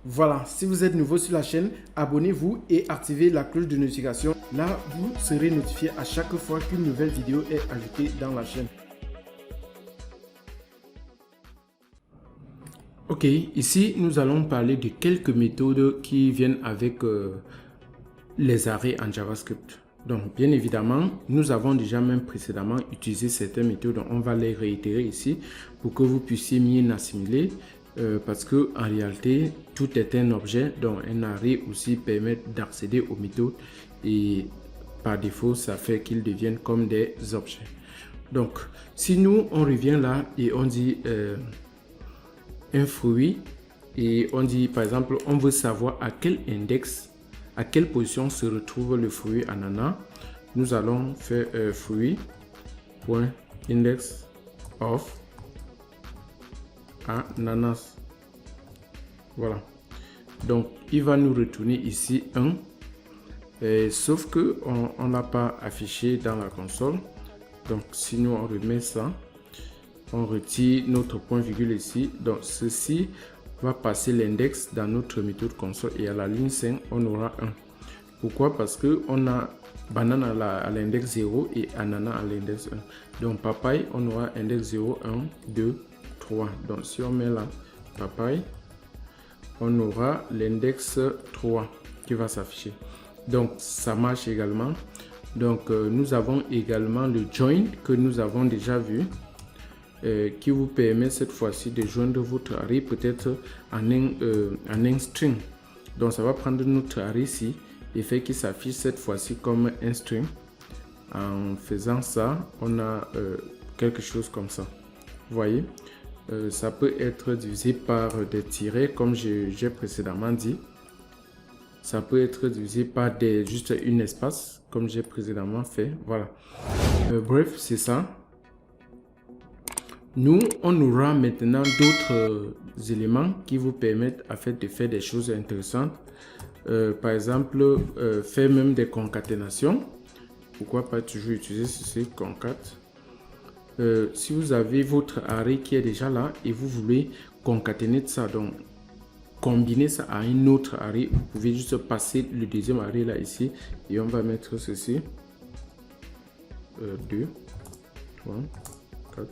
Voilà, si vous êtes nouveau sur la chaîne, abonnez-vous et activez la cloche de notification. Là, vous serez notifié à chaque fois qu'une nouvelle vidéo est ajoutée dans la chaîne. Ok, ici nous allons parler de quelques méthodes qui viennent avec les arrêts en JavaScript. Donc bien évidemment, nous avons déjà même précédemment utilisé certaines méthodes, donc on va les réitérer ici pour que vous puissiez mieux assimiler parce que en réalité, tout est un objet, donc un arrêt aussi permet d'accéder aux méthodes et par défaut, ça fait qu'ils deviennent comme des objets. Donc si nous on revient là et on dit un fruit et on dit par exemple on veut savoir à quel index, à quelle position se retrouve le fruit ananas, nous allons faire fruit.index of ananas. Voilà, donc il va nous retourner ici 1 sauf que on l'a pas affiché dans la console. Donc si nous on remet ça, on retire notre point virgule ici, donc ceci va passer l'index dans notre méthode console et à la ligne 5 on aura 1. Pourquoi? Parce que on a banane à l'index 0 et ananas à l'index 1. Donc papaye on aura index 0, 1, 2, 3. Donc si on met là papaye, on aura l'index 3 qui va s'afficher. Donc ça marche également. Donc nous avons également le join que nous avons déjà vu, qui vous permet cette fois-ci de joindre votre array peut-être en un string. Donc ça va prendre notre array ici et fait qu'il s'affiche cette fois-ci comme un string. En faisant ça, on a quelque chose comme ça. Vous voyez, ça peut être divisé par des tirets comme j'ai précédemment dit. Ça peut être divisé par juste un espace comme j'ai précédemment fait. Voilà. Bref, c'est ça. Nous, on aura maintenant d'autres éléments qui vous permettent en fait de faire des choses intéressantes. Par exemple, faire même des concaténations. Pourquoi pas toujours utiliser ceci, concat. Si vous avez votre array qui est déjà là et vous voulez concaténer ça, donc combiner ça à un autre array, vous pouvez juste passer le deuxième array là ici et on va mettre ceci. 2, 3, 4,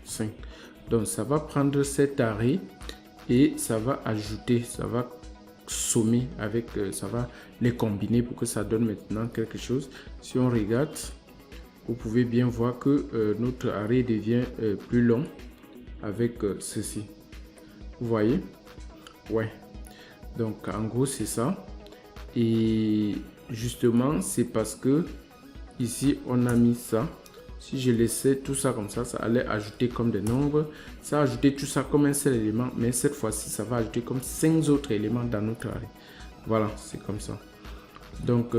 5. Donc ça va prendre cet array et ça va ajouter, ça va sommer avec, ça va les combiner pour que ça donne maintenant quelque chose. Si on regarde, vous pouvez bien voir que notre array devient plus long avec ceci. Vous voyez? Ouais. Donc en gros c'est ça. Et justement c'est parce que ici on a mis ça. Si je laissais tout ça comme ça, ça allait ajouter comme des nombres. Ça a ajouté tout ça comme un seul élément. Mais cette fois-ci, ça va ajouter comme 5 autres éléments dans notre array. Voilà, c'est comme ça. Donc,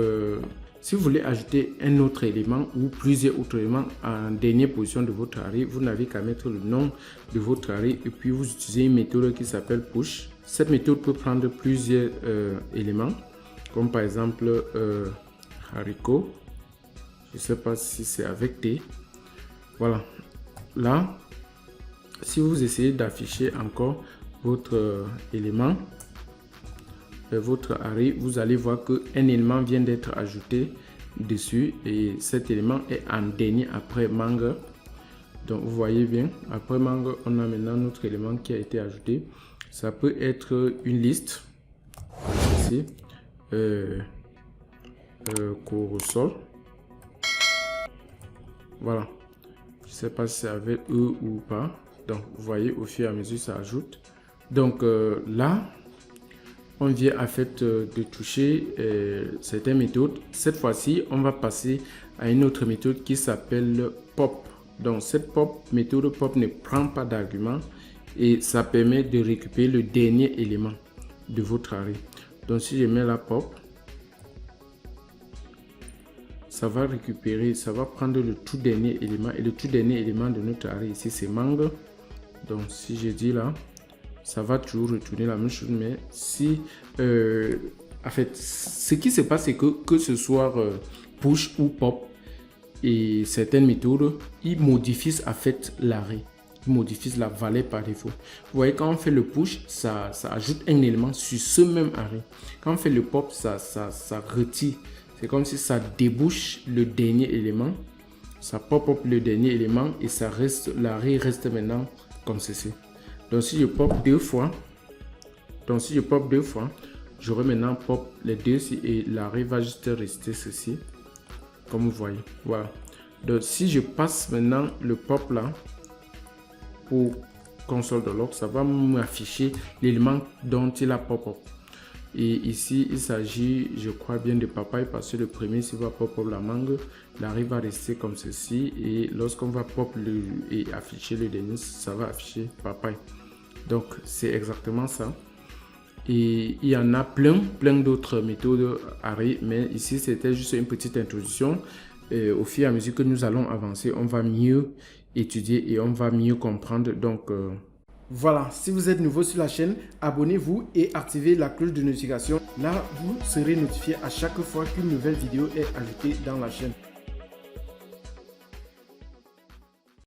si vous voulez ajouter un autre élément ou plusieurs autres éléments en dernière position de votre array, vous n'avez qu'à mettre le nom de votre array et puis vous utilisez une méthode qui s'appelle push. Cette méthode peut prendre plusieurs éléments, comme par exemple haricot. Je ne sais pas si c'est avec T. Voilà. Là, si vous essayez d'afficher encore votre élément, votre array, vous allez voir qu'un élément vient d'être ajouté dessus et cet élément est en dernier après mangue. Donc vous voyez bien, après mangue, on a maintenant notre élément qui a été ajouté. Ça peut être une liste. Ici, Corosol. Voilà, je sais pas si c'est avec eux ou pas. Donc vous voyez au fur et à mesure ça ajoute. Donc là on vient en fait de toucher certaines méthodes. Cette fois-ci on va passer à une autre méthode qui s'appelle pop. Donc cette méthode pop ne prend pas d'argument et ça permet de récupérer le dernier élément de votre array. Donc si je mets la pop, ça va récupérer, ça va prendre le tout dernier élément et le tout dernier élément de notre array ici c'est mangue. Donc si je dis là, ça va toujours retourner la même chose, mais si en fait ce qui se passe c'est que ce soit push ou pop et certaines méthodes, ils modifient en fait l'arrêt. qui modifie la valeur par défaut. Vous voyez, quand on fait le push, ça ajoute un élément sur ce même arrêt. Quand on fait le pop, ça retire. C'est comme si ça débouche le dernier élément. Ça pop-up le dernier élément et ça reste, l'arrêt reste maintenant comme ceci. Donc si je pop deux fois, j'aurai maintenant pop les deux ici et l'arrêt va juste rester ceci. Comme vous voyez, voilà. Donc si je passe maintenant le pop là pour console de log, ça va m'afficher l'élément dont il a pop-up. Et ici, il s'agit, je crois bien, de papaye parce que le premier, s'il va pop-up la mangue, l'arrêt va rester comme ceci. Et lorsqu'on va pop et afficher le dernier, ça va afficher papaye. Donc, c'est exactement ça. Et il y en a plein d'autres méthodes arrêt, mais ici, c'était juste une petite introduction. Et au fur et à mesure que nous allons avancer, on va mieux étudier et on va mieux comprendre. Donc, voilà, si vous êtes nouveau sur la chaîne, abonnez-vous et activez la cloche de notification. Là, vous serez notifié à chaque fois qu'une nouvelle vidéo est ajoutée dans la chaîne.